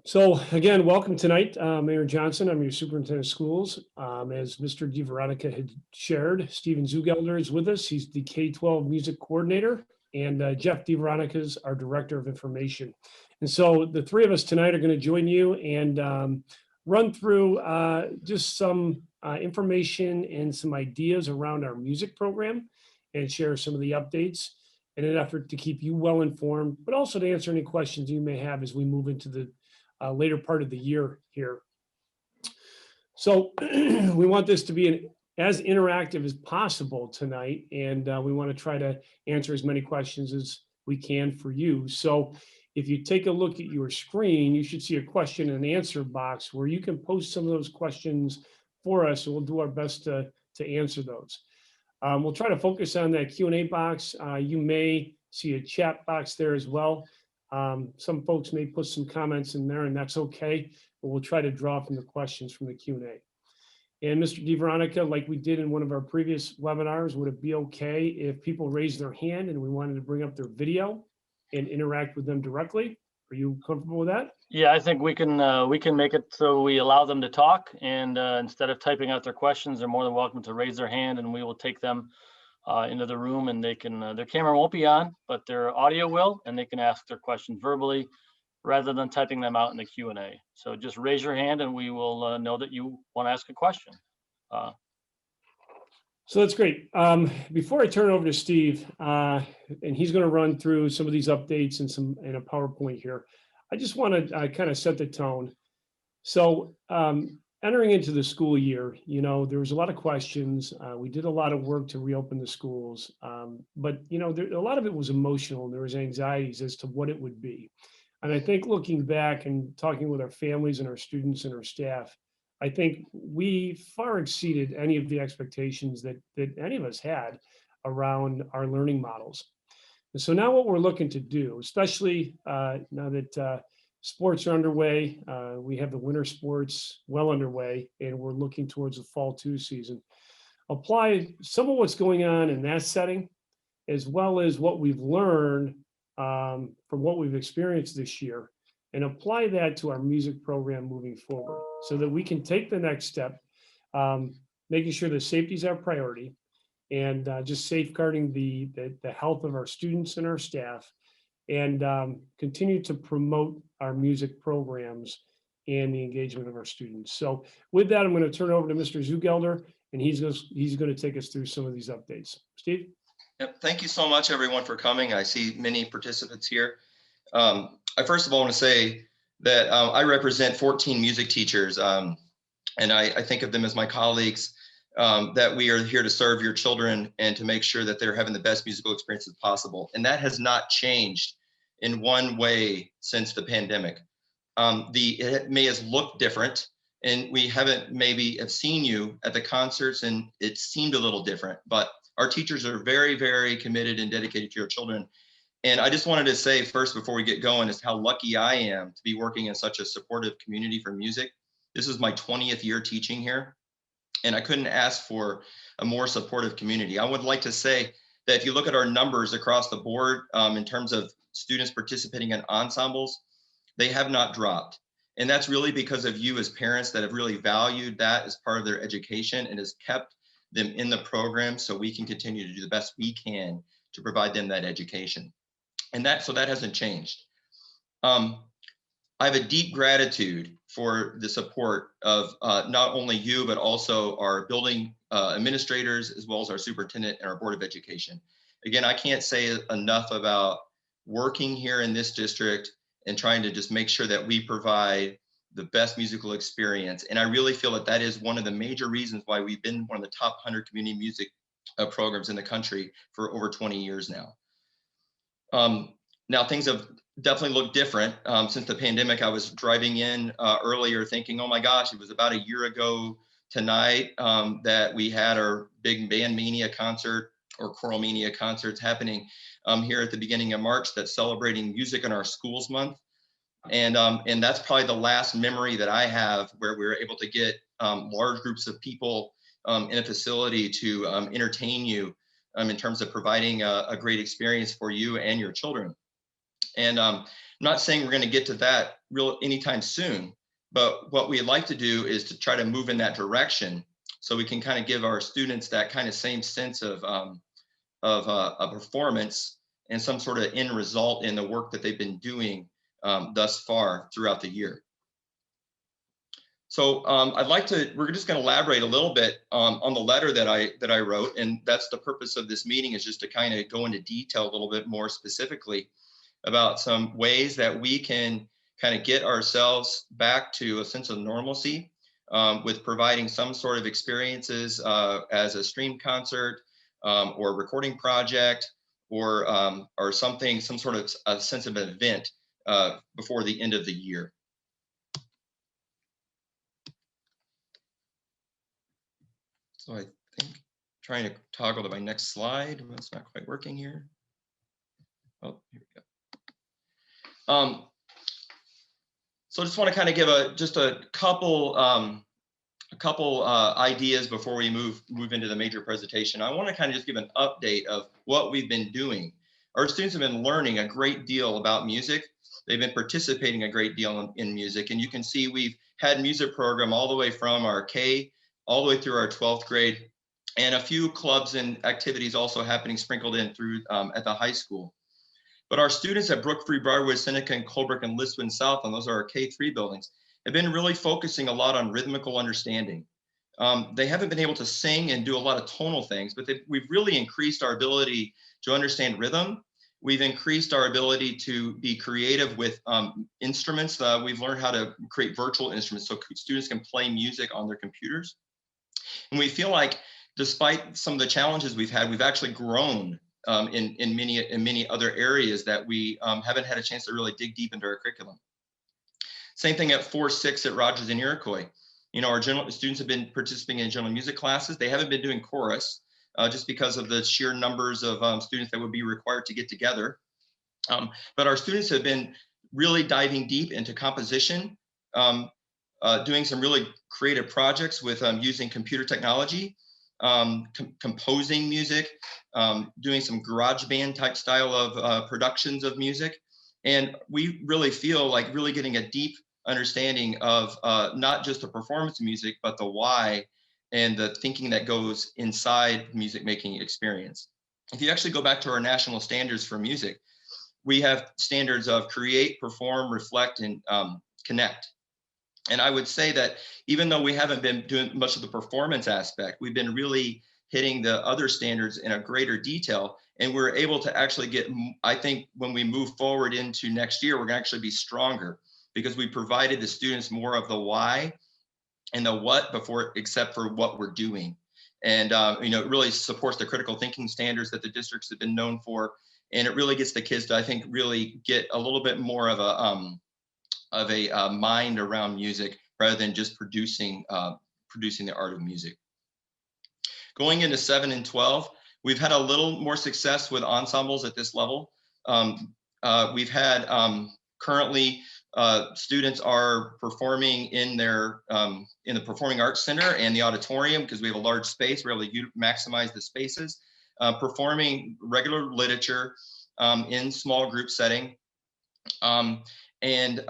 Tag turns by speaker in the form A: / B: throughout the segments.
A: So again, welcome tonight, Mayor Johnson. I'm your superintendent of schools. As Mr. DeVeronica had shared, Stephen Zugelder is with us. He's the K-12 music coordinator, and Jeff DeVeronica is our director of information. And so the three of us tonight are going to join you and run through just some information and some ideas around our music program and share some of the updates in an effort to keep you well informed, but also to answer any questions you may have as we move into the later part of the year here. So we want this to be as interactive as possible tonight, and we want to try to answer as many questions as we can for you. So if you take a look at your screen, you should see a question and answer box where you can post some of those questions for us, and we'll do our best to answer those. We'll try to focus on that Q&A box. You may see a chat box there as well. Some folks may put some comments in there, and that's okay, but we'll try to draw from the questions from the Q&A. And Mr. DeVeronica, like we did in one of our previous webinars, would it be okay if people raised their hand and we wanted to bring up their video and interact with them directly? Are you comfortable with that?
B: Yeah, I think we can make it so we allow them to talk, and instead of typing out their questions, they're more than welcome to raise their hand, and we will take them into the room, and they can their camera won't be on, but their audio will, and they can ask their questions verbally rather than typing them out in the Q&A. So just raise your hand and we will know that you want to ask a question.
A: So that's great. Before I turn it over to Steve, and he's going to run through some of these updates and a PowerPoint here, I just want to kind of set the tone. So entering into the school year, there was a lot of questions. We did a lot of work to reopen the schools, but a lot of it was emotional, and there was anxieties as to what it would be. And I think looking back and talking with our families and our students and our staff, I think we far exceeded any of the expectations that any of us had around our learning models. And so now what we're looking to do, especially now that sports are underway, we have the winter sports well underway, and we're looking towards the fall 2 season, apply some of what's going on in that setting, as well as what we've learned from what we've experienced this year, and apply that to our music program moving forward so that we can take the next step, making sure that safety is our priority, and just safeguarding the health of our students and our staff, and continue to promote our music programs and the engagement of our students. So with that, I'm going to turn it over to Mr. Zugelder, and he's going to take us through some of these updates. Steve?
C: Yep. Thank you so much, everyone, for coming. I see many participants here. I first of all want to say that I represent 14 music teachers, and I think of them as my colleagues, that we are here to serve your children and to make sure that they're having the best musical experiences possible. And that has not changed in one way since the pandemic. It may have looked different, and we haven't maybe have seen you at the concerts, and it seemed a little different, but our teachers are very, very committed and dedicated to your children. And I just wanted to say first, before we get going, is how lucky I am to be working in such a supportive community for music. This is my 20th year teaching here, and I couldn't ask for a more supportive community. I would like to say that if you look at our numbers across the board in terms of students participating in ensembles, they have not dropped. And that's really because of you as parents that have really valued that as part of their education and has kept them in the program so we can continue to do the best we can to provide them that education. And so that hasn't changed. I have a deep gratitude for the support of not only you, but also our building administrators, as well as our superintendent and our Board of Education. Again, I can't say enough about working here in this district and trying to just make sure that we provide the best musical experience. And I really feel that that is one of the major reasons why we've been one of the top 100 community music programs in the country for over 20 years now. Now things have definitely looked different since the pandemic. I was driving in earlier thinking, oh my gosh, it was about a year ago tonight that we had our big Band Mania concert or Choral Mania concerts happening here at the beginning of March that's celebrating Music in Our Schools Month. And that's probably the last memory that I have where we were able to get large groups of people in a facility to entertain you in terms of providing a great experience for you and your children. And not saying we're going to get to that real anytime soon, but what we'd like to do is to try to move in that direction so we can kind of give our students that kind of same sense of a performance and some sort of end result in the work that they've been doing thus far throughout the year. So we're just going to elaborate a little bit on the letter that I wrote, and that's the purpose of this meeting, is just to kind of go into detail a little bit more specifically about some ways that we can kind of get ourselves back to a sense of normalcy with providing some sort of experiences as a stream concert or recording project or something, some sort of a sense of an event before the end of the year. So I think trying to toggle to my next slide. It's not quite working here. Oh, here we go. So I just want to kind of give just a couple ideas before we move into the major presentation. I want to kind of just give an update of what we've been doing. Our students have been learning a great deal about music. They've been participating a great deal in music, and you can see we've had music program all the way from our K all the way through our 12th grade, and a few clubs and activities also happening sprinkled in through at the high school. But our students at Brook Free, Briarwood, Seneca, and Colebrook, and Listwood South, and those are our K3 buildings, have been really focusing a lot on rhythmical understanding. They haven't been able to sing and do a lot of tonal things, but we've really increased our ability to understand rhythm. We've increased our ability to be creative with instruments. We've learned how to create virtual instruments so students can play music on their computers. And we feel like despite some of the challenges we've had, we've actually grown in many other areas that we haven't had a chance to really dig deep into our curriculum. Same thing at 4-6 at Rogers and Iroquois. You know, our students have been participating in general music classes. They haven't been doing chorus just because of the sheer numbers of students that would be required to get together. But our students have been really diving deep into composition, doing some really creative projects with using computer technology, composing music, doing some garage band type style of productions of music. And we really feel like really getting a deep understanding of not just the performance of music, but the why and the thinking that goes inside music making experience. If you actually go back to our national standards for music, we have standards of create, perform, reflect, and connect. And I would say that even though we haven't been doing much of the performance aspect, we've been really hitting the other standards in a greater detail. And we're able to actually get, I think when we move forward into next year, we're gonna actually be stronger because we provided the students more of the why and the what except for what we're doing. And you know, it really supports the critical thinking standards that the districts have been known for. And it really gets the kids to, I think, really get a little bit more of a mind around music rather than just producing the art of music. Going into 7 and 12, we've had a little more success with ensembles at this level. We've had currently students are performing in the Performing Arts Center and the auditorium because we have a large space. We're able to maximize the spaces, performing regular literature in small group setting. And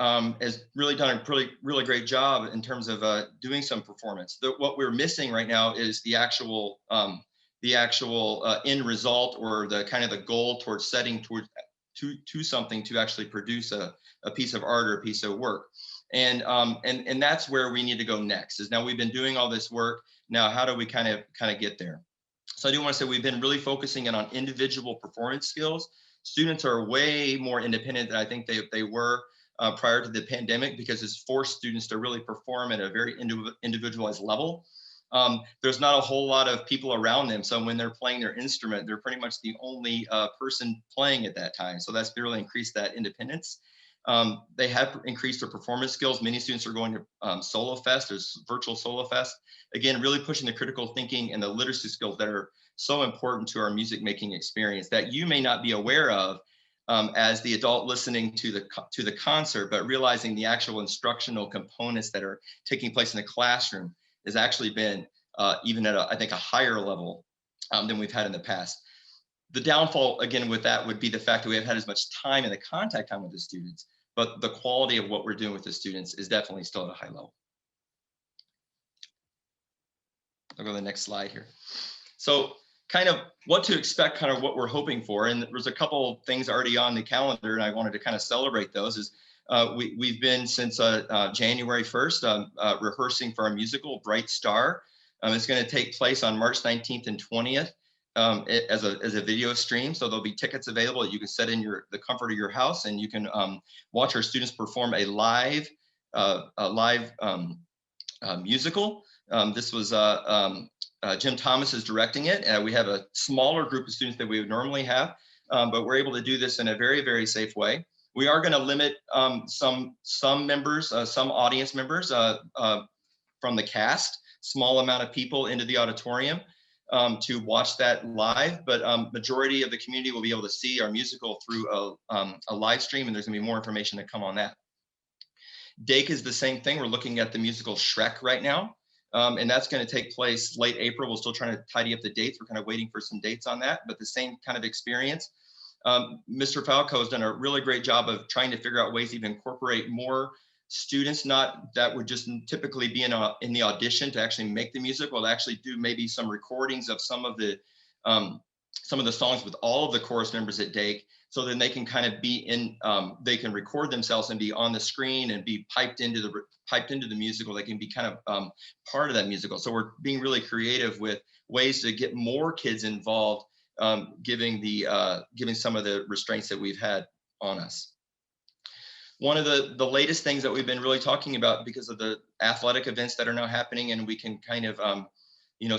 C: has really done a really great job in terms of doing some performance. What we're missing right now is the actual end result or the kind of the goal towards setting to something to actually produce a piece of art or a piece of work. And that's where we need to go next. Is now we've been doing all this work. Now how do we kind of get there? So I do want to say we've been really focusing in on individual performance skills. Students are way more independent than I think they were prior to the pandemic because it's forced students to really perform at a very individualized level. There's not a whole lot of people around them. So when they're playing their instrument, they're pretty much the only person playing at that time. So that's really increased that independence. They have increased their performance skills. Many students are going to Solo Fest, there's virtual Solo Fest. Again, really pushing the critical thinking and the literacy skills that are so important to our music making experience that you may not be aware of as the adult listening to the concert, but realizing the actual instructional components that are taking place in the classroom has actually been even at I think a higher level than we've had in the past. The downfall again with that would be the fact that we haven't had as much time and the contact time with the students. but the quality of what we're doing with the students is definitely still at a high level. I'll go to the next slide here. So kind of what to expect, kind of what we're hoping for. And there's a couple things already on the calendar, and I wanted to kind of celebrate those. Is we've been since January 1st rehearsing for our musical Bright Star. It's going to take place on March 19th and 20th as a video stream. So there'll be tickets available that you can set in the comfort of your house, and you can watch our students perform a live musical. This was Jim Thomas is directing it. We have a smaller group of students than we would normally have, but we're able to do this in a very, very safe way. We are going to limit some members, some audience members from the cast, small amount of people into the auditorium to watch that live, but majority of the community will be able to see our musical through a live stream, and there's going to be more information to come on that. Dake is the same thing. We're looking at the musical Shrek right now. And that's going to take place late April. We're still trying to tidy up the dates. We're kind of waiting for some dates on that, but the same kind of experience. Mr. Falco has done a really great job of trying to figure out ways to even incorporate more students, not that would just typically be in the audition to actually make the music. We'll actually do maybe some recordings of some of the songs with all of the chorus members at Dake, so then they can kind of be in, they can record themselves and be on the screen and be piped into the musical. They can be kind of part of that musical. So we're being really creative with ways to get more kids involved, giving some of the restraints that we've had on us. One of the latest things that we've been really talking about, because of the athletic events that are now happening, and we can kind of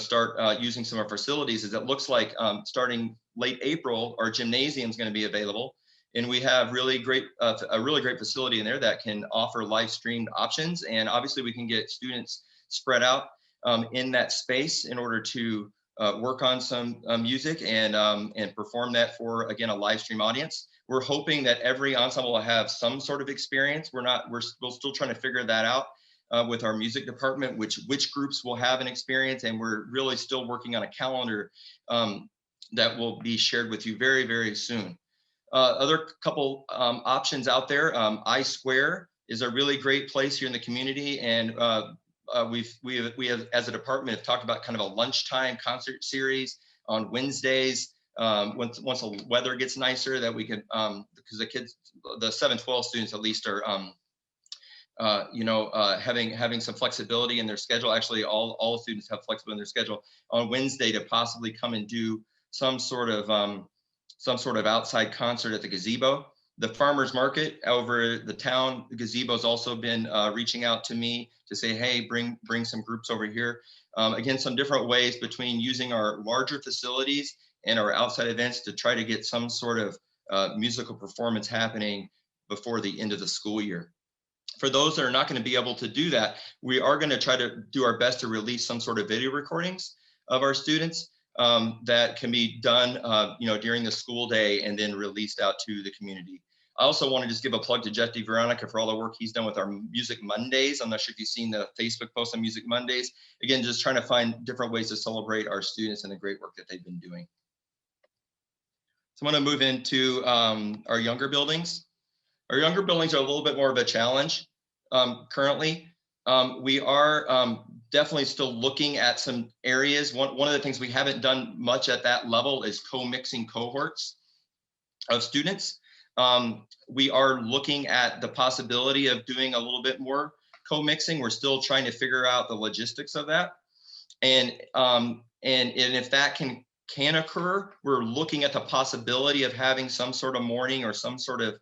C: start using some of our facilities, is it looks like starting late April, our gymnasium is going to be available, and we have a really great facility in there that can offer live streamed options. And obviously we can get students spread out in that space in order to work on some music and perform that for, again, a live stream audience. We're hoping that every ensemble will have some sort of experience. We're still trying to figure that out with our music department, which groups will have an experience, and we're really still working on a calendar that will be shared with you very, very soon. Other couple options out there, I-Square is a really great place here in the community, and we have as a department have talked about kind of a lunchtime concert series on Wednesdays. Once the weather gets nicer, that we can, because the kids, the 7-12 students at least, are having some flexibility in their schedule. Actually, all students have flexibility in their schedule on Wednesday to possibly come and do some sort of outside concert at the gazebo. The farmers market over the town, the gazebo's also been reaching out to me to say, hey, bring some groups over here. Again, some different ways between using our larger facilities and our outside events to try to get some sort of musical performance happening before the end of the school year. For those that are not going to be able to do that, we are going to try to do our best to release some sort of video recordings of our students that can be done during the school day and then released out to the community. I also want to just give a plug to Jeff DeVeronica for all the work he's done with our Music Mondays. I'm not sure if you've seen the Facebook post on Music Mondays. Again, just trying to find different ways to celebrate our students and the great work that they've been doing. So I'm going to move into our younger buildings. Our younger buildings are a little bit more of a challenge currently. We are definitely still looking at some areas. One of the things we haven't done much at that level is co-mixing cohorts of students. We are looking at the possibility of doing a little bit more co-mixing. We're still trying to figure out the logistics of that. And if that can occur, we're looking at the possibility of having some sort of morning or some sort of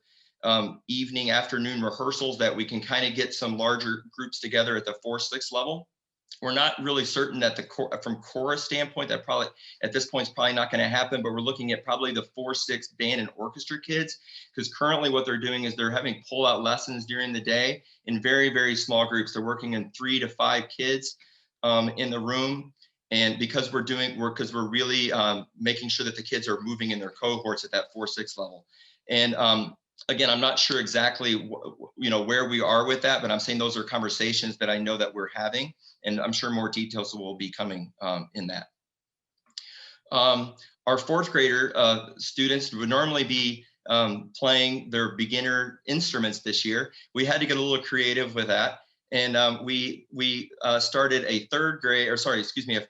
C: evening, afternoon rehearsals that we can kind of get some larger groups together at the 4-6 level. We're not really certain that from chorus standpoint, that probably at this point is probably not going to happen, but we're looking at probably the 4-6 band and orchestra kids, because currently what they're doing is they're having pull-out lessons during the day in very, very small groups. They're working in 3 to 5 kids in the room. And because we're really making sure that the kids are moving in their cohorts at that 4-6 level. And again, I'm not sure exactly where we are with that, but I'm saying those are conversations that I know that we're having, and I'm sure more details will be coming in that. Our 4th grader students would normally be playing their beginner instruments this year. We had to get a little creative with that. And we started a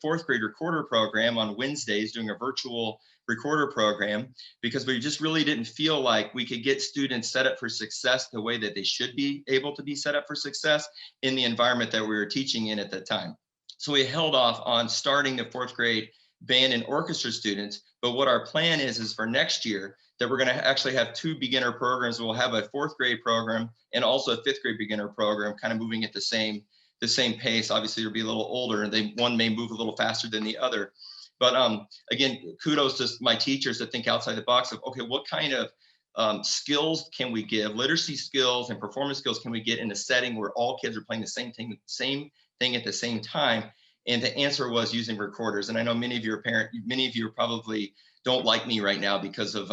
C: fourth grade recorder program on Wednesdays, doing a virtual recorder program, because we just really didn't feel like we could get students set up for success the way that they should be able to be set up for success in the environment that we were teaching in at the time. So we held off on starting the fourth grade band and orchestra students. But what our plan is for next year, that we're going to actually have 2 beginner programs. We'll have a fourth grade program and also a fifth grade beginner program, kind of moving at the same pace. Obviously, they'll be a little older, and one may move a little faster than the other. But again, kudos to my teachers that think outside the box of, okay, what kind of skills can we give, literacy skills and performance skills can we get in a setting where all kids are playing the same thing at the same time? And the answer was using recorders. And I know many of you probably don't like me right now because of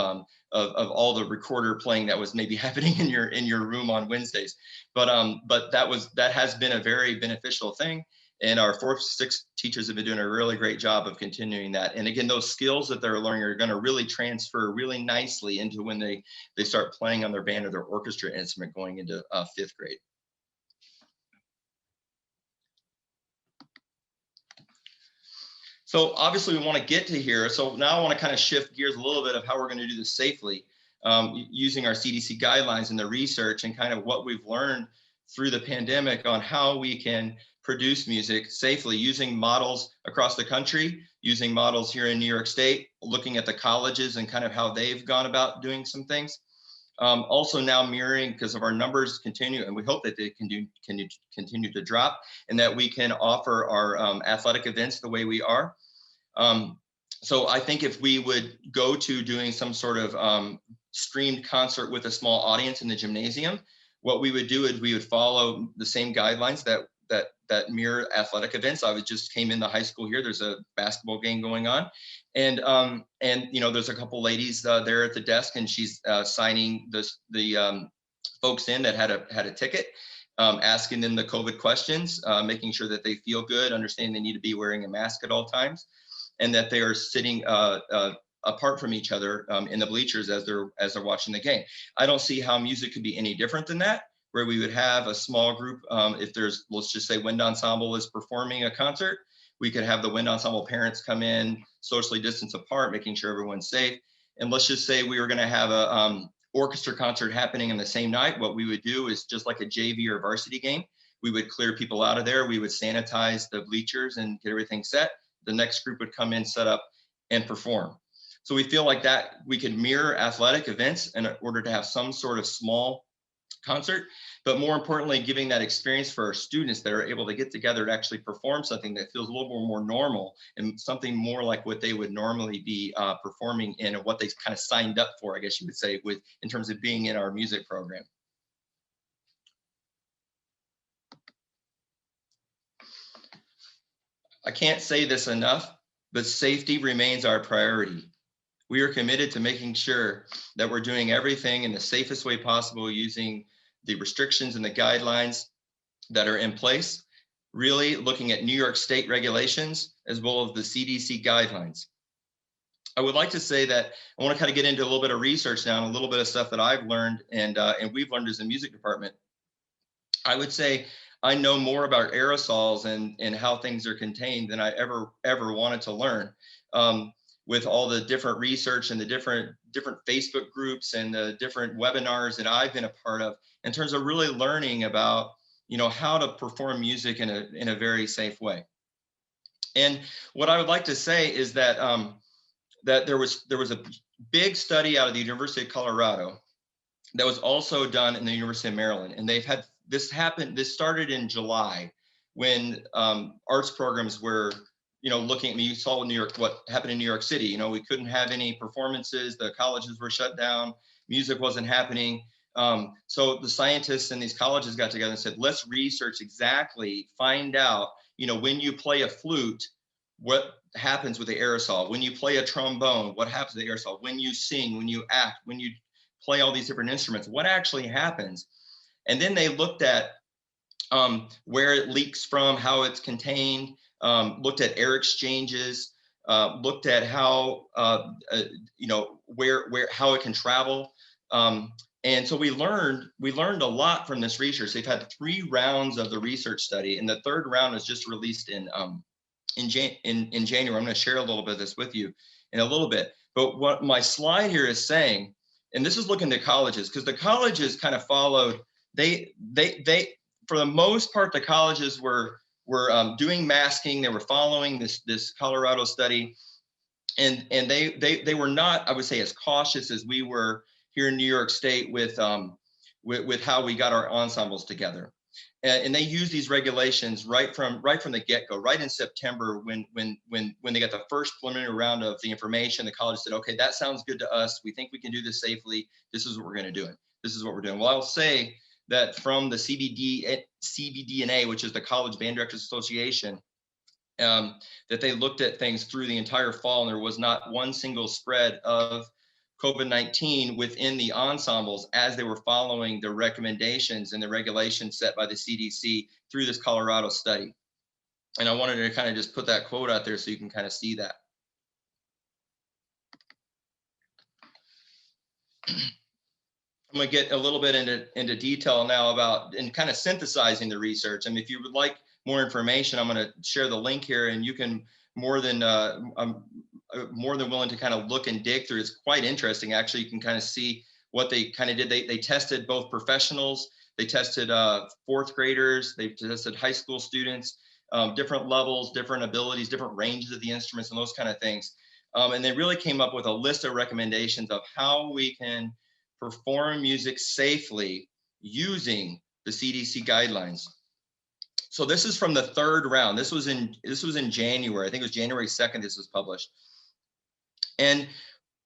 C: all the recorder playing that was maybe happening in your room on Wednesdays. But that has been a very beneficial thing. And our 4th, 6th teachers have been doing a really great job of continuing that. And again, those skills that they're learning are going to really transfer really nicely into when they start playing on their band or their orchestra instrument going into 5th grade. So obviously we want to get to here. So now I want to kind of shift gears a little bit of how we're going to do this safely, using our CDC guidelines and the research and kind of what we've learned through the pandemic on how we can produce music safely, using models across the country, using models here in New York State, looking at the colleges and kind of how they've gone about doing some things. Also now mirroring, because of our numbers continue, and we hope that they can continue to drop, and that we can offer our athletic events the way we are. So I think if we would go to doing some sort of streamed concert with a small audience in the gymnasium, what we would do is we would follow the same guidelines that mirror athletic events. I just came in the high school here. There's a basketball game going on, and you know, there's a couple ladies there at the desk, and she's signing the folks in that had a ticket, asking them the COVID questions, making sure that they feel good, understanding they need to be wearing a mask at all times, and that they are sitting apart from each other in the bleachers as they're watching the game. I don't see how music could be any different than that, where we would have a small group. If there's, let's just say, wind ensemble is performing a concert, we could have the wind ensemble parents come in, socially distance apart, making sure everyone's safe. And let's just say we were going to have a orchestra concert happening on the same night. What we would do is, just like a JV or varsity game, we would clear people out of there. We would sanitize the bleachers and get everything set. The next group would come in, set up, and perform. So we feel like that we could mirror athletic events in order to have some sort of small concert, but more importantly, giving that experience for our students that are able to get together to actually perform something that feels a little more normal and something more like what they would normally be performing in, and what they kind of signed up for, I guess you would say, in terms of being in our music program. I can't say this enough, but safety remains our priority. We are committed to making sure that we're doing everything in the safest way possible, using the restrictions and the guidelines that are in place, really looking at New York State regulations as well as the CDC guidelines. I would like to say that I want to kind of get into a little bit of research now, and a little bit of stuff that I've learned and we've learned as a music department. I would say I know more about aerosols and how things are contained than I ever wanted to learn. With all the different research and the different Facebook groups and the different webinars that I've been a part of, in terms of really learning about, you know, how to perform music in a very safe way. And what I would like to say is that that there was a big study out of the University of Colorado that was also done in the University of Maryland, and they've had this happen. This started in July, when arts programs were, you know, looking at me. You saw in New York what happened in New York City. You know, we couldn't have any performances. The colleges were shut down. Music wasn't happening. So the scientists in these colleges got together and said, let's research exactly, find out, you know, when you play a flute, what happens with the aerosol? When you play a trombone, what happens with the aerosol? When you sing, when you act, when you play all these different instruments, what actually happens? And then they looked at where it leaks from, how it's contained, looked at air exchanges, looked at how, you know, how it can travel. And so we learned a lot from this research. They've had 3 rounds of the research study, and the 3rd round was just released in January. I'm going to share a little bit of this with you in a little bit. But what my slide here is saying, and this is looking at colleges, because the colleges kind of followed. They for the most part, the colleges were doing masking. They were following this Colorado study, and they were not, I would say, as cautious as we were here in New York State with how we got our ensembles together. And they use these regulations right from the get-go, right in September, when they got the first preliminary round of the information. The college said, okay, that sounds good to us. We think we can do this safely. This is what we're going to do. This is what we're doing. Well, I'll say that from the CBDNA, which is the College Band Directors Association, that they looked at things through the entire fall, and there was not one single spread of COVID-19 within the ensembles as they were following the recommendations and the regulations set by the CDC through this Colorado study. And I wanted to kind of just put that quote out there so you can kind of see that. I'm going to get a little bit into detail now about and kind of synthesizing the research. And if you would like more information, I'm going to share the link here, and you can more than willing to kind of look and dig through. It's quite interesting. Actually, you can kind of see what they kind of did. They tested both professionals, they tested 4th graders, they tested high school students, different levels, different abilities, different ranges of the instruments, and those kind of things. And they really came up with a list of recommendations of how we can perform music safely using the CDC guidelines. So this is from the 3rd round. This was in January. I think it was January 2nd. This was published. And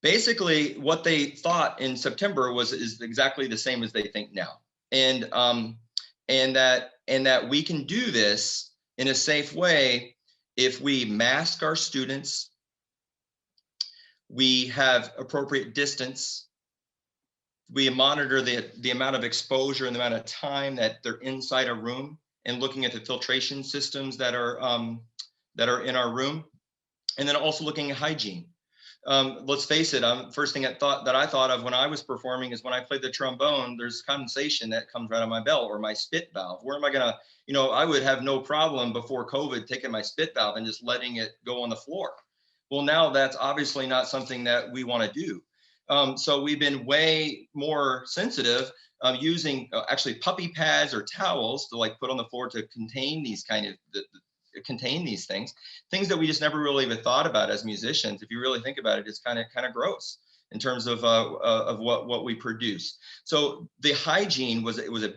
C: basically, what they thought in September is exactly the same as they think now. And that we can do this in a safe way if we mask our students, we have appropriate distance, we monitor the amount of exposure and the amount of time that they're inside a room, and looking at the filtration systems that are in our room, and then also looking at hygiene. Let's face it, first thing that I thought of when I was performing is when I played the trombone, there's condensation that comes right on my bell or my spit valve. Where am I gonna, I would have no problem before COVID taking my spit valve and just letting it go on the floor. Well, now that's obviously not something that we want to do. So we've been way more sensitive using actually puppy pads or towels to put on the floor to contain these contain these things that we just never really even thought about as musicians. If you really think about it, it's kind of gross in terms of what we produce. So the hygiene was a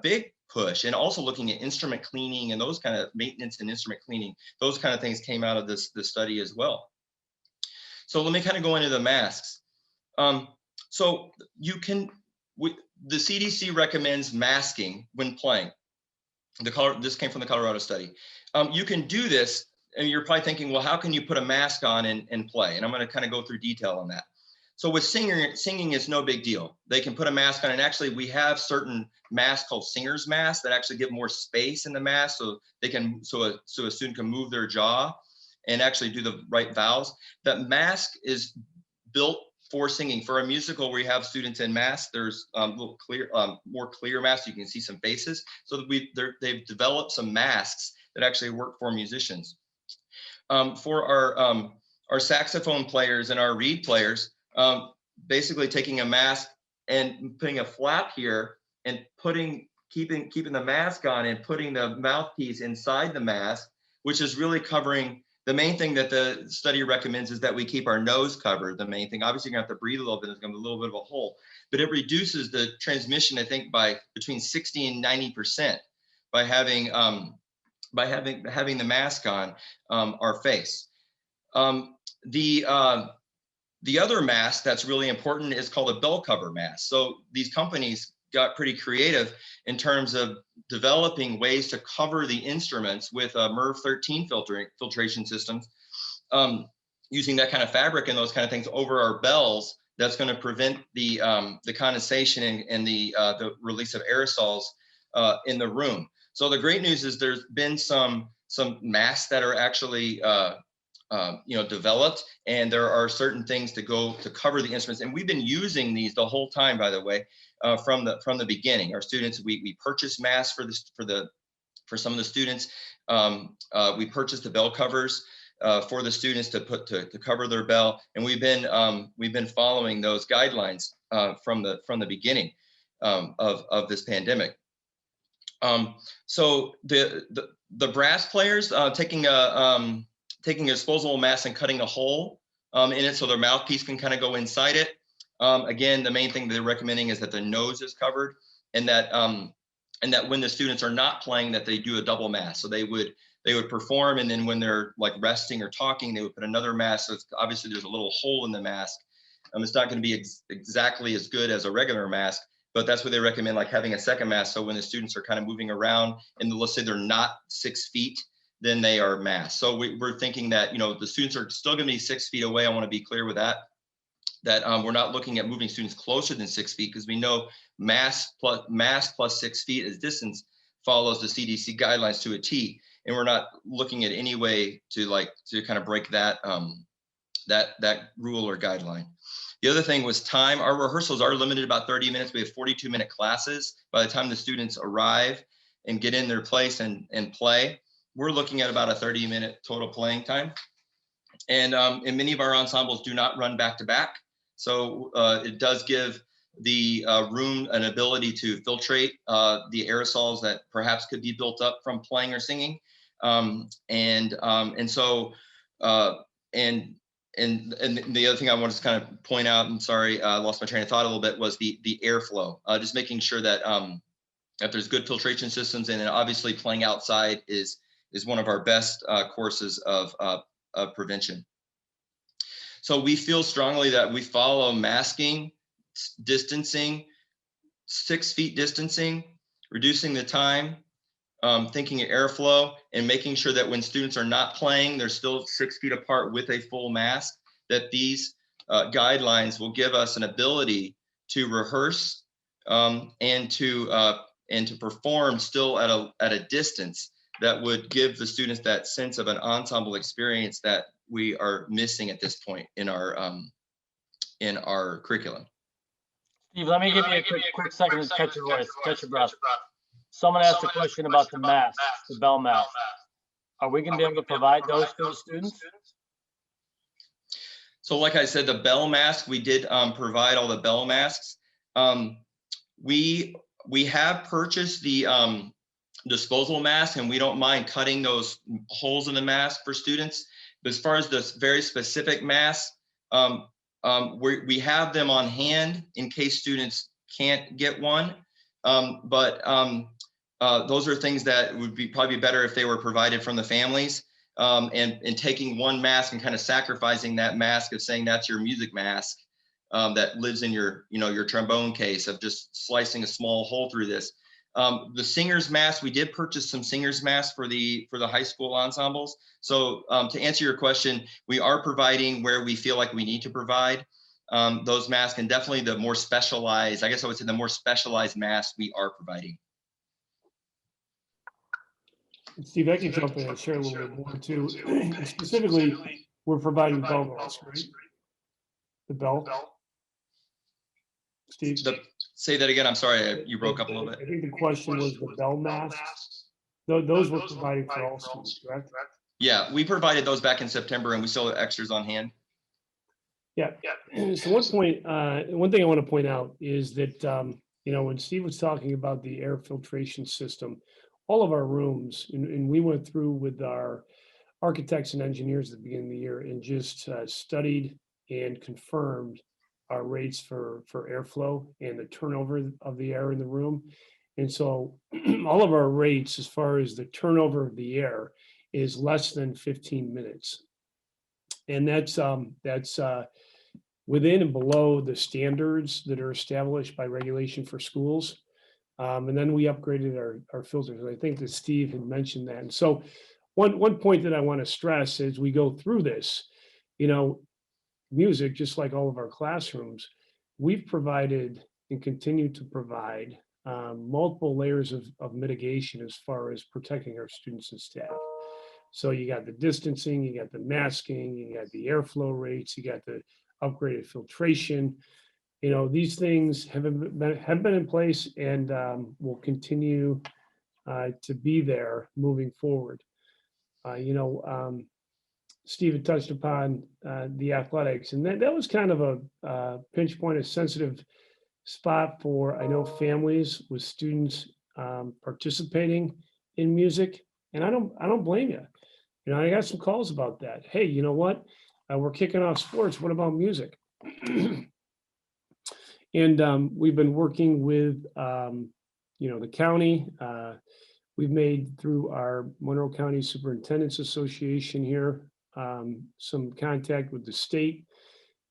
C: big push, and also looking at instrument cleaning and those kind of maintenance and instrument cleaning, those kind of things came out of this study as well. So let me kind of go into the masks. So the CDC recommends masking when playing. This came from the Colorado study. You can do this, and you're probably thinking, well, how can you put a mask on and play? And I'm going to kind of go through detail on that. So with singing is no big deal. They can put a mask on, and actually we have certain masks called singer's masks that actually give more space in the mask, so they can so a student can move their jaw and actually do the right vowels. That mask is built for singing. For a musical where you have students in masks, there's more clear masks. You can see some faces. So they've developed some masks that actually work for musicians. For our saxophone players and our reed players, basically taking a mask and putting a flap here and keeping the mask on and putting the mouthpiece inside the mask, which is really covering. The main thing that the study recommends is that we keep our nose covered. The main thing, obviously, you're gonna have to breathe a little bit. There's gonna be a little bit of a hole, but it reduces the transmission, I think, by between 60 and 90% by having the mask on our face. The other mask that's really important is called a bell cover mask. So these companies got pretty creative in terms of developing ways to cover the instruments with MERV 13 filtration systems, using that kind of fabric and those kind of things over our bells. That's going to prevent the condensation and the release of aerosols in the room. So the great news is there's been some masks that are actually developed, and there are certain things to go to cover the instruments. And we've been using these the whole time, by the way, from the beginning. Our students, we purchased masks for some of the students. We purchased the bell covers for the students to cover their bell, and we've been following those guidelines from the beginning of this pandemic. So the brass players taking a disposable mask and cutting a hole in it so their mouthpiece can kind of go inside it. Again, the main thing they're recommending is that the nose is covered, and that when the students are not playing, that they do a double mask. So they would perform, and then when they're like resting or talking, they would put another mask. So obviously there's a little hole in the mask. It's not going to be exactly as good as a regular mask, but that's what they recommend, like having a second mask. So when the students are kind of moving around, and let's say they're not 6 feet, then they are masked. So we're thinking that, the students are still going to be 6 feet away. I want to be clear with that we're not looking at moving students closer than 6 feet, because we know mask plus 6 feet as distance follows the CDC guidelines to a T, and we're not looking at any way to kind of break that that rule or guideline. The other thing was time. Our rehearsals are limited about 30 minutes. We have 42-minute classes. By the time the students arrive and get in their place and play, we're looking at about a 30-minute total playing time. And many of our ensembles do not run back to back. So it does give the room an ability to filtrate the aerosols that perhaps could be built up from playing or singing. And the other thing I wanted to kind of point out, and sorry, I lost my train of thought a little bit, was the airflow. Just making sure that if there's good filtration systems, and then obviously playing outside is one of our best courses of prevention. So we feel strongly that we follow masking, distancing, 6 feet distancing, reducing the time, thinking of airflow, and making sure that when students are not playing, they're still 6 feet apart with a full mask, that these guidelines will give us an ability to rehearse and to perform still at a distance that would give the students that sense of an ensemble experience that we are missing at this point in our curriculum.
B: Steve, let me give you a quick second to catch your voice, catch your breath. Someone asked a question about the masks, the bell masks. Are we going to be able to provide those for the students?
C: So like I said, the bell mask, we did provide all the bell masks. We have purchased the disposable mask, and we don't mind cutting those holes in the mask for students. But as far as the very specific masks, we have them on hand in case students can't get one. Those are things that would be probably better if they were provided from the families, and taking one mask and kind of sacrificing that mask of saying that's your music mask that lives in your trombone case, of just slicing a small hole through this. The singer's mask, we did purchase some singer's masks for the high school ensembles. So to answer your question, we are providing where we feel like we need to provide those masks, and definitely the more specialized, I guess I would say the more specialized masks we are providing.
A: Steve, I can jump in and share a little bit more too. Specifically, we're providing bell masks, right? The bell. Steve?
C: Say that again. I'm sorry, you broke up a little bit.
A: I think the question was the bell masks. Those were provided for all students, correct?
C: Yeah, we provided those back in September, and we still have extras on hand.
A: Yeah. So one thing I want to point out is that, when Steve was talking about the air filtration system, all of our rooms, and we went through with our architects and engineers at the beginning of the year and just studied and confirmed our rates for airflow and the turnover of the air in the room. And so all of our rates, as far as the turnover of the air, is less than 15 minutes. And that's within and below the standards that are established by regulation for schools. And then we upgraded our filters. I think that Steve had mentioned that. And so one point that I want to stress as we go through this, music, just like all of our classrooms, we've provided and continue to provide multiple layers of mitigation as far as protecting our students and staff. So you got the distancing, you got the masking, you got the airflow rates, you got the upgraded filtration. These things have been in place and will continue to be there moving forward. Steve had touched upon the athletics, and that was kind of a pinch point, a sensitive spot for, I know, families with students participating in music, and I don't blame you. I got some calls about that. Hey, you know what? We're kicking off sports. What about music? And we've been working with the county. We've made, through our Monroe County Superintendent's Association here, some contact with the state,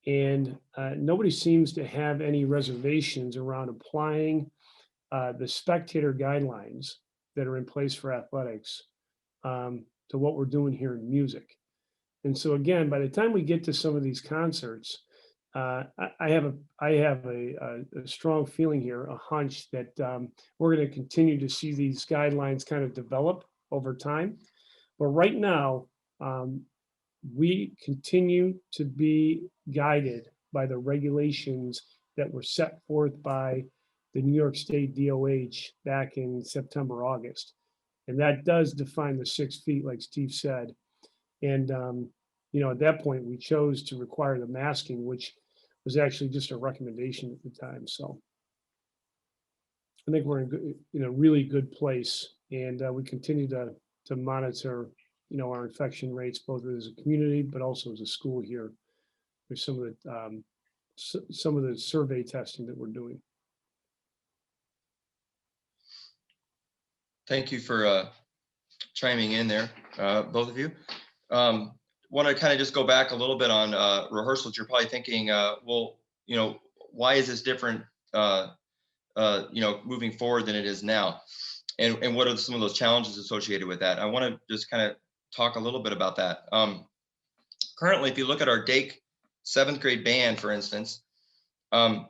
A: and nobody seems to have any reservations around applying the spectator guidelines that are in place for athletics to what we're doing here in music. And so again, by the time we get to some of these concerts, I have a strong feeling here, a hunch that we're going to continue to see these guidelines kind of develop over time. But right now, we continue to be guided by the regulations that were set forth by the New York State DOH back in September, August. And that does define the 6 feet, like Steve said. And, at that point, we chose to require the masking, which was actually just a recommendation at the time. So I think we're in a really good place, and we continue to monitor, our infection rates, both as a community, but also as a school here, with some of the survey testing that we're doing.
C: Thank you for chiming in there, both of you. Want to kind of just go back a little bit on rehearsals. You're probably thinking, well, why is this different, moving forward than it is now? And what are some of those challenges associated with that? I want to just kind of talk a little bit about that. Currently, if you look at our Dake 7th grade band, for instance,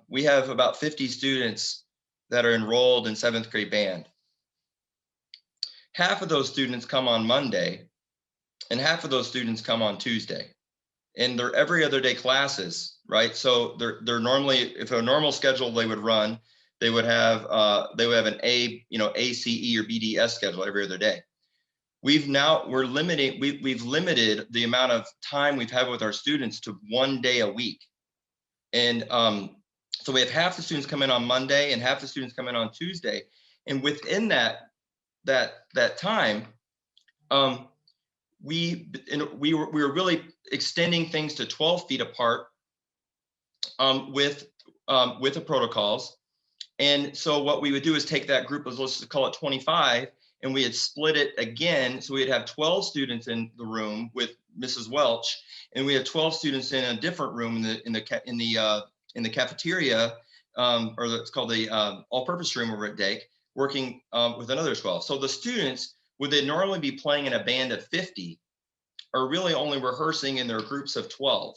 C: we have about 50 students that are enrolled in 7th grade band. Half of those students come on Monday, and half of those students come on Tuesday. And they're every other day classes, right? So they're normally, if a normal schedule they would run, they would have an ACE or BDS schedule every other day. We've limited the amount of time we've had with our students to 1 day a week. And so we have half the students come in on Monday and half the students come in on Tuesday. And within that time, we were really extending things to 12 feet apart with the protocols. And so what we would do is take that group of, let's just call it 25, and we had split it again. So we'd have 12 students in the room with Mrs. Welch, and we had 12 students in a different room in the cafeteria, or it's called the all-purpose room over at Dake, working with another 12. So the students, would they normally be playing in a band of 50, are really only rehearsing in their groups of 12.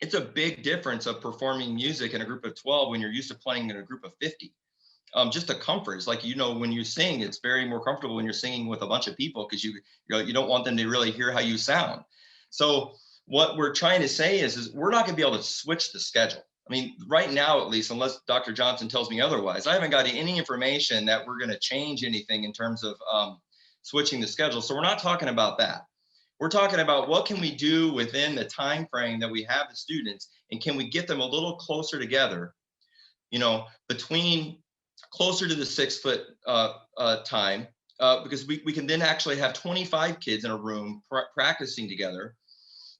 C: It's a big difference of performing music in a group of 12 when you're used to playing in a group of 50. Just the comfort is like, when you sing, it's very more comfortable when you're singing with a bunch of people, because you don't want them to really hear how you sound. So what we're trying to say is we're not going to be able to switch the schedule. I mean, right now, at least, unless Dr. Johnson tells me otherwise, I haven't got any information that we're going to change anything in terms of switching the schedule. So we're not talking about that. We're talking about what can we do within the time frame that we have the students, and can we get them a little closer together, between closer to the 6 foot time, because we can then actually have 25 kids in a room practicing together.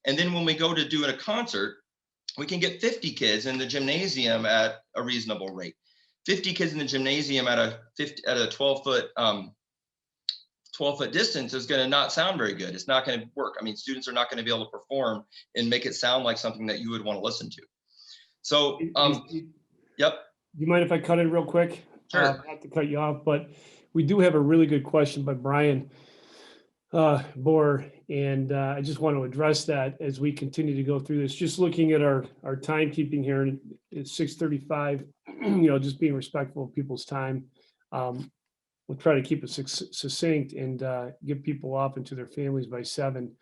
C: And then when we go to doing a concert, we can get 50 kids in the gymnasium at a reasonable rate. 50 kids in the gymnasium at a 12 foot distance is going to not sound very good. It's not going to work. I mean, students are not going to be able to perform and make it sound like something that you would want to listen to. So, yep.
A: Do you mind if I cut in real quick?
C: Sure.
A: Not to cut you off, but we do have a really good question by Brian Bohr, and I just want to address that as we continue to go through this. Just looking at our timekeeping here, and it's 6:35. Just being respectful of people's time. we'll try to keep it succinct and get people off into their families by 7.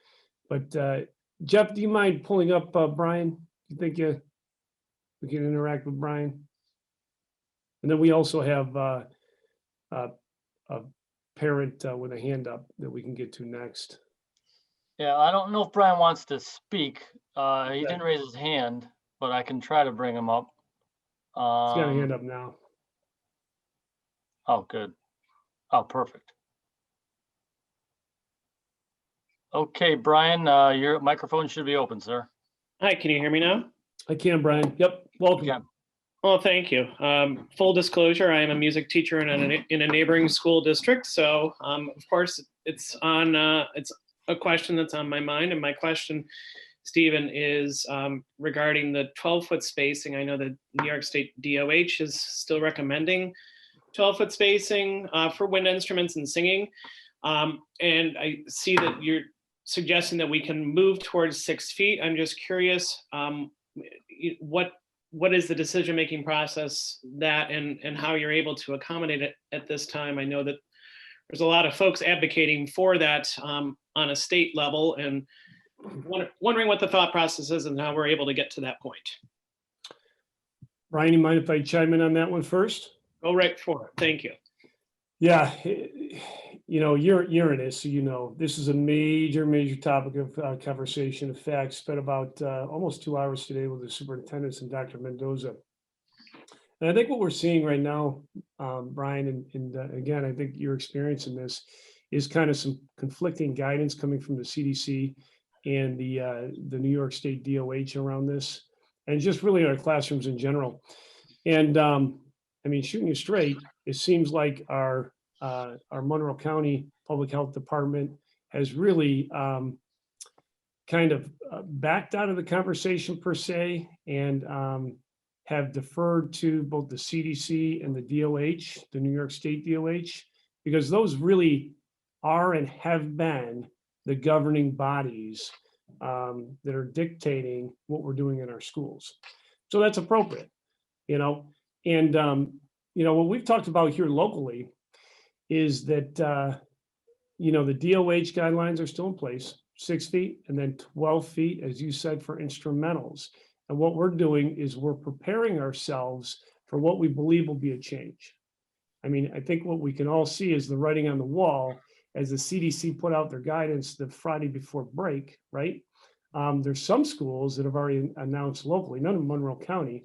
A: But Jeff, do you mind pulling up Brian? Do you think we can interact with Brian? And then we also have a parent with a hand up that we can get to next.
B: Yeah, I don't know if Brian wants to speak. He
A: Okay.
B: didn't raise his hand, but I can try to bring him up.
A: He's got a hand up now.
B: Oh, good. Oh, perfect. Okay, Brian, your microphone should be open, sir.
D: Hi, can you hear me now?
A: I can, Brian. Yep. Welcome.
B: Yeah.
D: Well, thank you. Full disclosure, I am a music teacher in a neighboring school district. So, of course, it's a question that's on my mind. And my question, Stephen, is regarding the 12-foot spacing. I know that New York State DOH is still recommending 12-foot spacing for wind instruments and singing. And I see that you're suggesting that we can move towards 6 feet. I'm just curious, what is the decision-making process that and how you're able to accommodate it at this time? I know that there's a lot of folks advocating for that on a state level, and wondering what the thought process is and how we're able to get to that point.
A: Brian, you mind if I chime in on that one first?
D: Go right for it. Thank you.
A: Yeah, you know, you're in this, so you know, this is a major topic of conversation. In fact, spent about almost 2 hours today with the superintendents and Dr. Mendoza. And I think what we're seeing right now, Brian, and again, I think you're experiencing this, is kind of some conflicting guidance coming from the CDC and the New York State DOH around this, and just really our classrooms in general. And I mean, shooting you straight, it seems like our Monroe County Public Health Department has really kind of backed out of the conversation per se, and have deferred to both the CDC and the DOH, the New York State DOH, because those really are and have been the governing bodies that are dictating what we're doing in our schools. So that's appropriate, you know. And you know, what we've talked about here locally is that you know, the DOH guidelines are still in place, 6 feet, and then 12 feet, as you said, for instrumentals. And what we're doing is we're preparing ourselves for what we believe will be a change. I mean, I think what we can all see is the writing on the wall as the CDC put out their guidance the Friday before break, right? There's some schools that have already announced locally, none in Monroe County,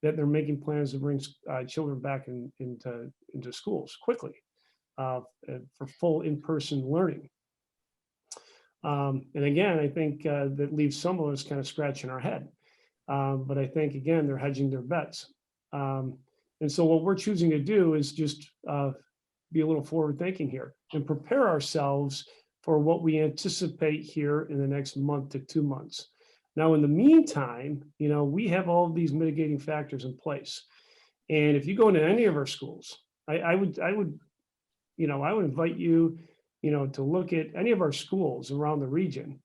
A: that they're making plans to bring children back into schools quickly for full in-person learning. And again, I think that leaves some of us kind of scratching our head. But I think, again, they're hedging their bets. And so what we're choosing to do is just be a little forward thinking here and prepare ourselves for what we anticipate here in the next month to 2 months. Now, in the meantime, you know, we have all of these mitigating factors in place. And if you go into any of our schools, I would invite you, you know, to look at any of our schools around the region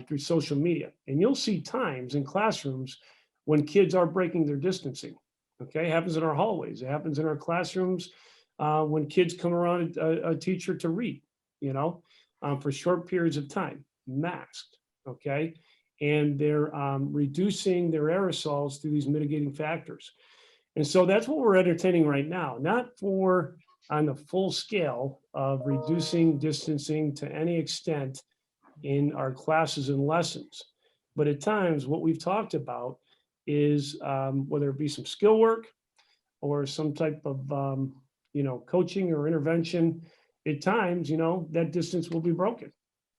A: through social media, and you'll see times in classrooms when kids are breaking their distancing. Okay, it happens in our hallways. It happens in our classrooms when kids come around a teacher to read, you know, for short periods of time, masked. Okay, and they're reducing their aerosols through these mitigating factors. And so that's what we're entertaining right now, not for on the full scale of reducing distancing to any extent in our classes and lessons. But at times, what we've talked about is whether it be some skill work or some type of, you know, coaching or intervention, at times, you know, that distance will be broken,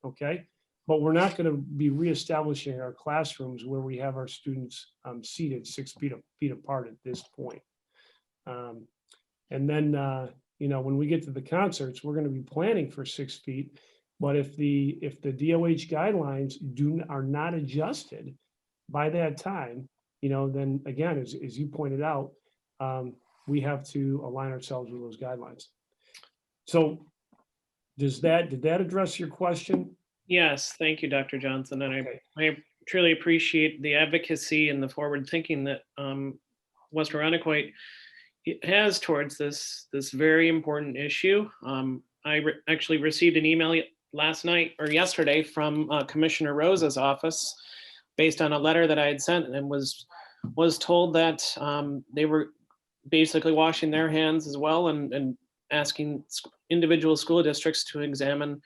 A: okay? But we're not gonna be reestablishing our classrooms where we have our students seated 6 feet apart at this point. And then, you know, when we get to the concerts, we're gonna be planning for 6 feet. But if the DOH guidelines are not adjusted by that time, you know, then again, as you pointed out, we have to align ourselves with those guidelines. So did that address your question?
D: Yes, thank you, Dr. Johnson. And
A: Okay.
D: I truly appreciate the advocacy and the forward thinking that West Irondequoit it has towards this very important issue. I actually received an email last night or yesterday from Commissioner Rosa's office based on a letter that I had sent, and was told that they were basically washing their hands as well, and asking individual school districts to examine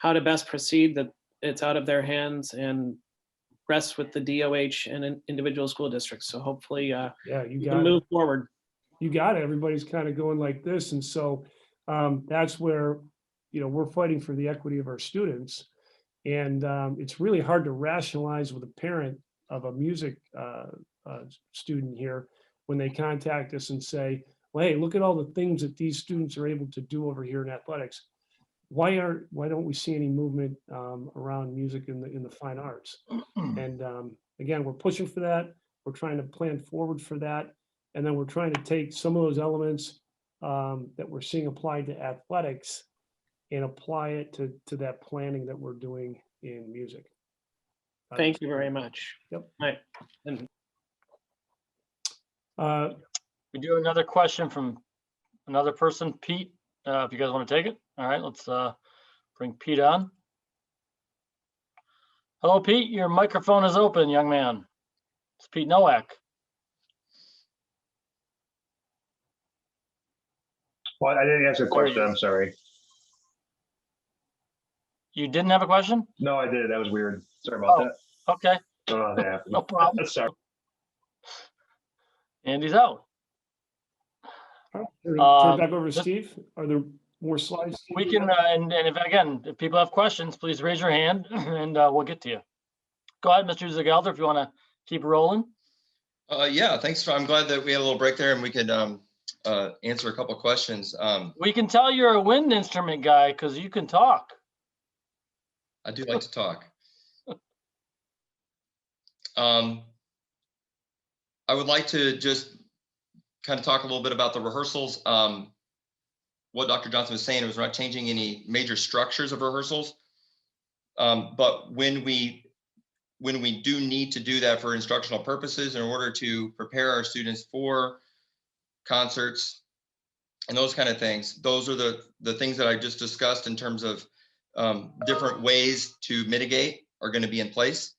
D: how to best proceed, that it's out of their hands and rests with the DOH and individual school districts. So hopefully
A: Yeah, you
D: we
A: got
D: can
A: it.
D: move forward.
A: You got it. Everybody's kind of going like this. And so that's where, we're fighting for the equity of our students. And it's really hard to rationalize with a parent of a music student here when they contact us and say, well, hey, look at all the things that these students are able to do over here in athletics. Why don't we see any movement around music in the fine arts? And again, we're pushing for that. We're trying to plan forward for that. And then we're trying to take some of those elements that we're seeing applied to athletics and apply it to that planning that we're doing in music.
D: Thank you very much.
A: Yep.
D: Right. And
B: We do have another question from another person, Pete, if you guys want to take it. All right, let's bring Pete on. Hello, Pete, your microphone is open, young man. It's Pete Nowak.
E: Well, I didn't answer the
B: Sorry.
E: question. I'm sorry.
B: You didn't have a question?
E: No, I did. That was weird. Sorry about
B: Oh.
E: that.
B: Okay,
E: Don't know how that happened.
B: no problem.
E: Sorry.
B: Andy's out.
A: turn it back over to
B: this-
A: Steve. Are there more slides? Steve,
B: We
A: you
B: can,
A: have?
B: and if people have questions, please raise your hand and we'll get to you. Go ahead, Mr. Zagelder, if you want to keep rolling.
C: Yeah, thanks. I'm glad that we had a little break there and we could answer a couple of questions.
B: We can tell you're a wind instrument guy because you can talk.
C: I do like to talk. I would like to just kind of talk a little bit about the rehearsals. What Dr. Johnson was saying was we're not changing any major structures of rehearsals. But when we do need to do that for instructional purposes in order to prepare our students for concerts and those kind of things, those are the things that I just discussed in terms of different ways to mitigate are going to be in place.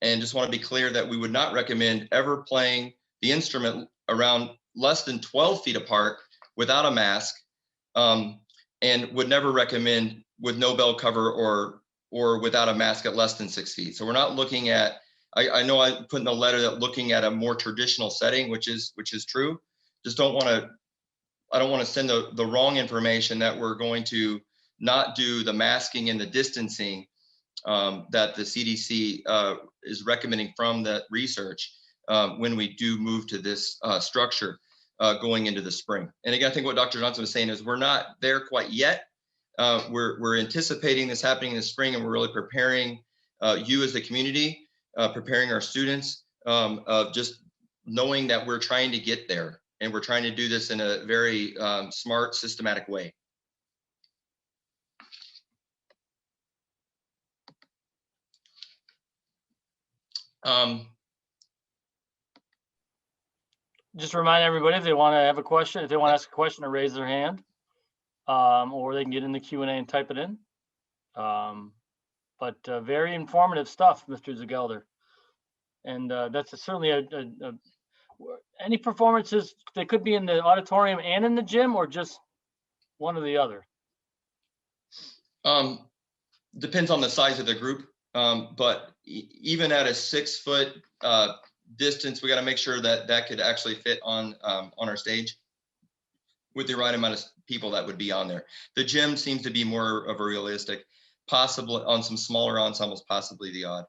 C: And just want to be clear that we would not recommend ever playing the instrument around less than 12 feet apart without a mask, and would never recommend with no bell cover or without a mask at less than 6 feet. So we're not looking at, I know I put in the letter that looking at a more traditional setting, which is true. Just I don't want to send the wrong information that we're going to not do the masking and the distancing that the CDC is recommending from that research when we do move to this structure going into the spring. And again, I think what Dr. Johnson was saying is we're not there quite yet. We're anticipating this happening in the spring, and we're really preparing you as the community, preparing our students of just knowing that we're trying to get there, and we're trying to do this in a very smart, systematic way.
B: Just remind everybody if they want to have a question, if they want to ask a question, to raise their hand, or they can get in the Q&A and type it in. But very informative stuff, Mr. Zagelder. And that's certainly any performances, they could be in the auditorium and in the gym, or just one or the other.
C: Depends on the size of the group, but even at a 6 foot distance, we got to make sure that that could actually fit on our stage with the right amount of people that would be on there. The gym seems to be more of a realistic, possibly on some smaller ensembles, possibly the odd.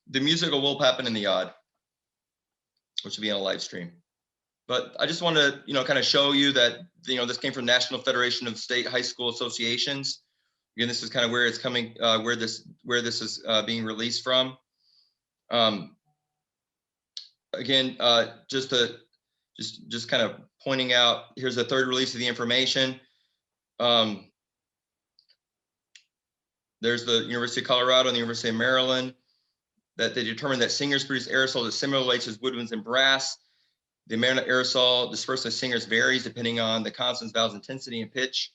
C: The musical will happen in the odd, which will be on a live stream. But I just wanted to, kind of show you that, this came from National Federation of State High School Associations. Again, this is kind of where it's coming, where this is being released from. Again, just kind of pointing out, here's the third release of the information. There's the University of Colorado and the University of Maryland, that they determined that singers produce aerosols at similar rates as woodwinds and brass. The amount of aerosol dispersed by singers varies depending on the consonants, vowels, intensity, and pitch.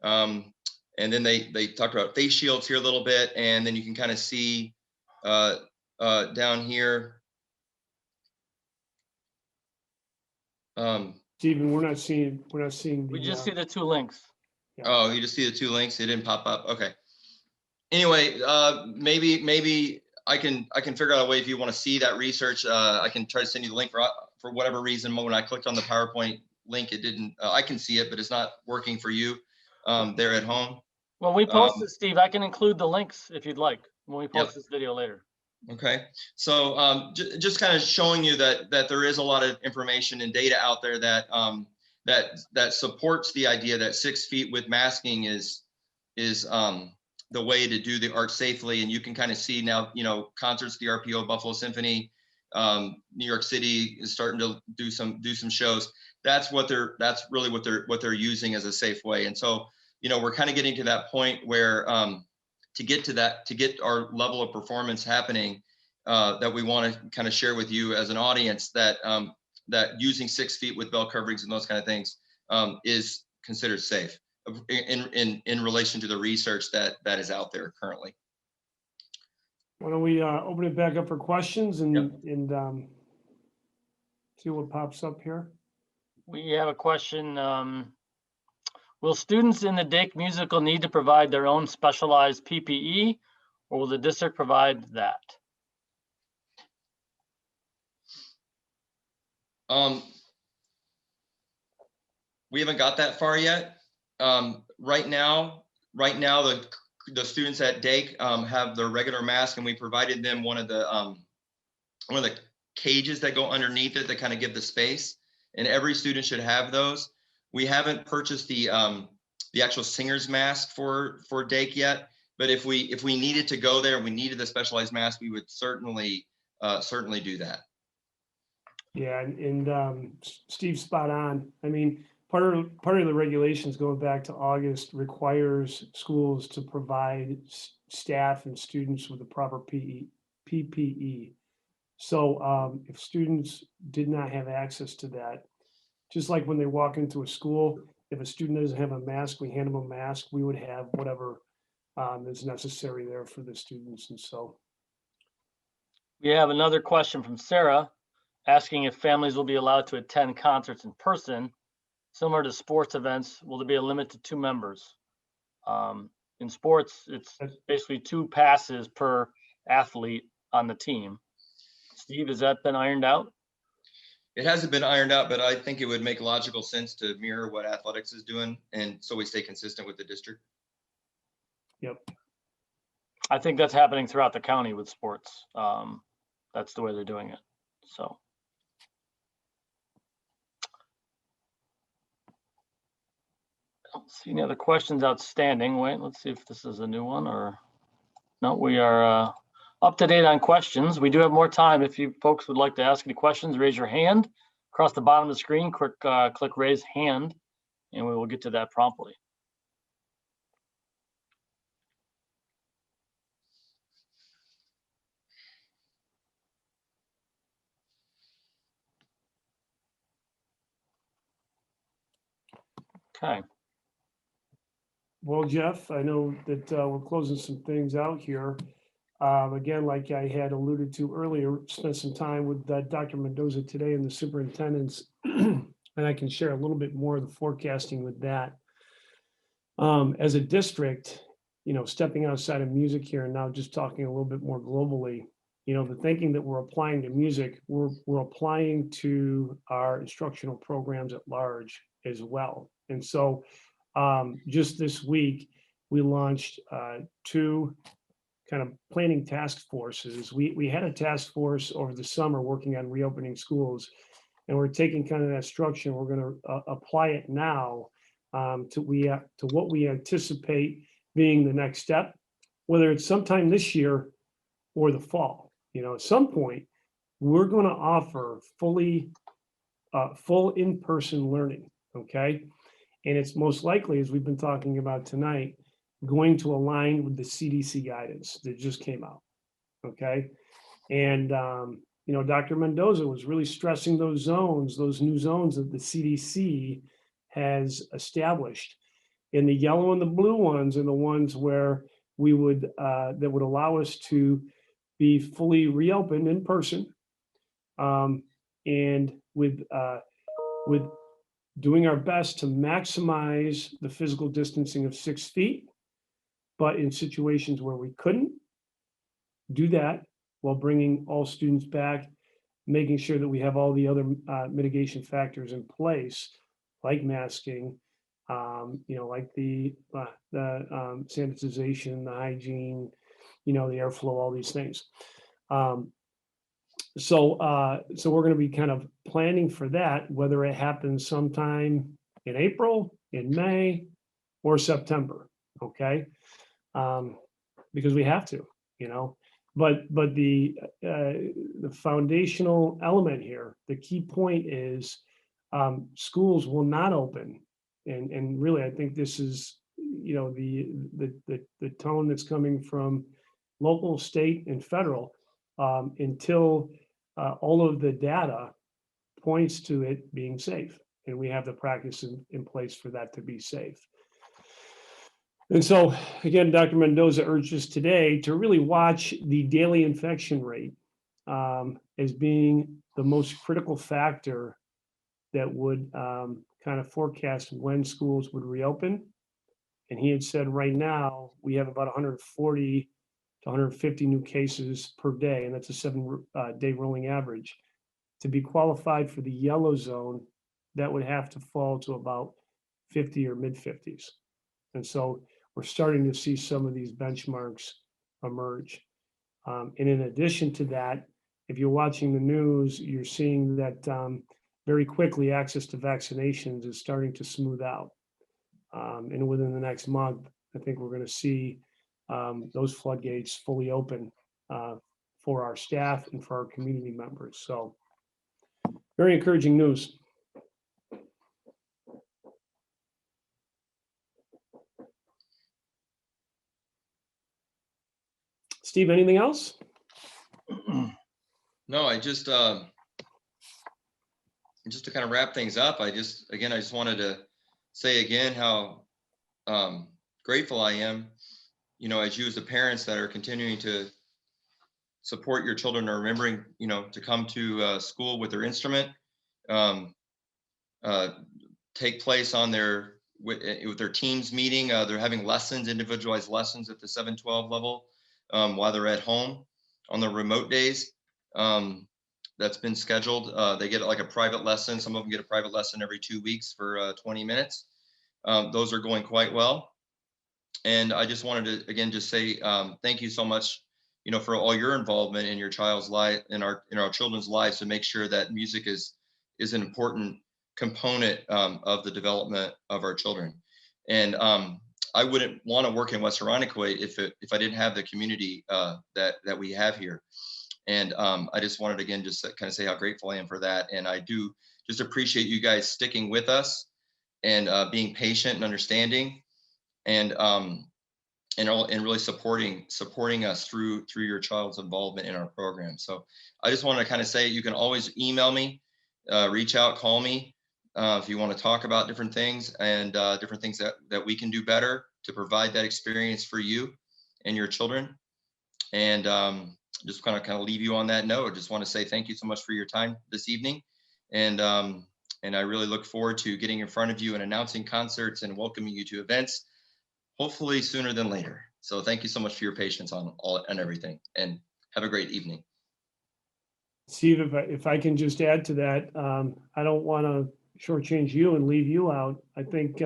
C: And then they talked about face shields here a little bit, and then you can kind of see down here.
A: Stephen, we're not seeing
B: We
A: the,
B: just see the 2 links.
C: Oh, you just see the 2 links. It didn't pop up. Okay. Anyway, maybe I can figure out a way if you want to see that research. I can try to send you the link for whatever reason. When I clicked on the PowerPoint link, it didn't. I can see it, but it's not working for you there at home.
B: When we post it, Steve, I can include the links if you'd like when we post
C: Yep.
B: this video later.
C: Okay, so just kind of showing you that there is a lot of information and data out there that that supports the idea that 6 feet with masking is the way to do the art safely. And you can kind of see now, concerts, the RPO, Buffalo Symphony, New York City is starting to do some shows. That's really what they're using as a safe way. And so, we're kind of getting to that point where to get our level of performance happening, that we want to kind of share with you as an audience that using 6 feet with bell coverings and those kind of things is considered safe in relation to the research that is out there currently.
A: why don't we open it back up for questions and,
C: Yep.
A: and see what pops up here?
B: We have a question. Will students in the Dake musical need to provide their own specialized PPE, or will the district provide that?
C: We haven't got that far yet. Right now, the students at Dake have their regular mask, and we provided them one of the cages that go underneath it that kind of give the space, and every student should have those. We haven't purchased the actual singer's mask for Dake yet, but if we needed to go there, we needed the specialized mask, we would certainly do that.
A: Yeah, and Steve's spot on. I mean, part of the regulations going back to August requires schools to provide staff and students with the proper PPE. So if students did not have access to that, just like when they walk into a school, if a student doesn't have a mask, we hand them a mask. We would have whatever is necessary there for the students. And so
B: We have another question from Sarah asking if families will be allowed to attend concerts in person. Similar to sports events, will there be a limit to 2 members? In sports, it's basically 2 passes per athlete on the team. Steve, has that been ironed out?
C: It hasn't been ironed out, but I think it would make logical sense to mirror what athletics is doing, and so we stay consistent with the district.
A: Yep.
B: I think that's happening throughout the county with sports. That's the way they're doing it. So. I don't see any other questions outstanding. Wait, let's see if this is a new one or no. We are up to date on questions. We do have more time. If you folks would like to ask any questions, raise your hand across the bottom of the screen. Click raise hand, and we will get to that promptly. Okay.
A: Well, Jeff, I know that we're closing some things out here. Again, like I had alluded to earlier, spent some time with Dr. Mendoza today and the superintendents, and I can share a little bit more of the forecasting with that. As a district, stepping outside of music here and now just talking a little bit more globally, the thinking that we're applying to music, we're applying to our instructional programs at large as well. And so just this week, we launched 2 kind of planning task forces. We had a task force over the summer working on reopening schools, and we're taking kind of that structure. We're going to apply it now to what we anticipate being the next step, whether it's sometime this year or the fall. At some point, we're going to offer full in-person learning. Okay. And it's most likely, as we've been talking about tonight, going to align with the CDC guidance that just came out. Okay. And, Dr. Mendoza was really stressing those zones, those new zones that the CDC has established. And the yellow and the blue ones are the ones where we would, that would allow us to be fully reopened in person. And with doing our best to maximize the physical distancing of 6 feet, but in situations where we couldn't do that while bringing all students back, making sure that we have all the other mitigation factors in place, like masking, like the sanitization, the hygiene, the airflow, all these things. So we're going to be kind of planning for that, whether it happens sometime in April, in May, or September. Okay, because we have to, But the foundational element here, the key point is, schools will not open, and really, I think this is, the tone that's coming from local, state, and federal, until all of the data points to it being safe, and we have the practice in place for that to be safe. And so, again, Dr. Mendoza urged us today to really watch the daily infection rate as being the most critical factor that would kind of forecast when schools would reopen. And he had said right now, we have about 140 to 150 new cases per day, and that's a 7-day rolling average. To be qualified for the yellow zone, that would have to fall to about 50 or mid 50s. And so we're starting to see some of these benchmarks emerge. And in addition to that, if you're watching the news, you're seeing that very quickly access to vaccinations is starting to smooth out. And within the next month, I think we're going to see those floodgates fully open for our staff and for our community members. So very encouraging news. Steve, anything else?
C: No, I just to kind of wrap things up, I just wanted to say again how grateful I am, as you as the parents that are continuing to support your children, are remembering, to come to school with their instrument, take place on with their teams meeting. They're having lessons, individualized lessons at the 7-12 level while they're at home on the remote days. That's been scheduled. They get like a private lesson. Some of them get a private lesson every 2 weeks for 20 minutes. Those are going quite well. And I just wanted to, again, just say thank you so much, for all your involvement in your child's life, in our children's lives, to make sure that music is an important component of the development of our children. And I wouldn't want to work in West Irondequoit if I didn't have the community that we have here. And I just wanted, again, just to kind of say how grateful I am for that. And I do just appreciate you guys sticking with us and being patient and understanding, and really supporting us through your child's involvement in our program. So I just want to kind of say, you can always email me, reach out, call me if you want to talk about different things, and different things that we can do better to provide that experience for you and your children. And just kind of leave you on that note. I just want to say thank you so much for your time this evening. And I really look forward to getting in front of you and announcing concerts and welcoming you to events, hopefully sooner than later. So thank you so much for your patience on everything, and have a great evening.
A: Steve, if I can just add to that, I don't want to shortchange you and leave you out. I think,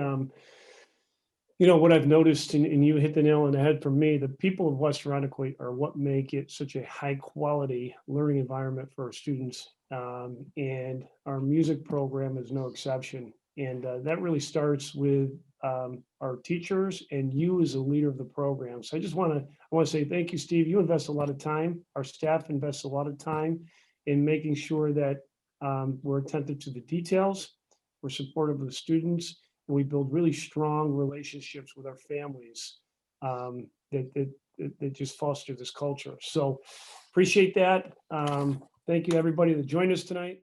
A: what I've noticed, and you hit the nail on the head for me, the people of West Irondequoit are what make it such a high quality learning environment for our students. And our music program is no exception. And that really starts with our teachers and you as a leader of the program. So I want to say thank you, Steve. You invest a lot of time. Our staff invests a lot of time in making sure that we're attentive to the details, we're supportive of the students, and we build really strong relationships with our families that just foster this culture. So appreciate that. Thank you, everybody that joined us tonight.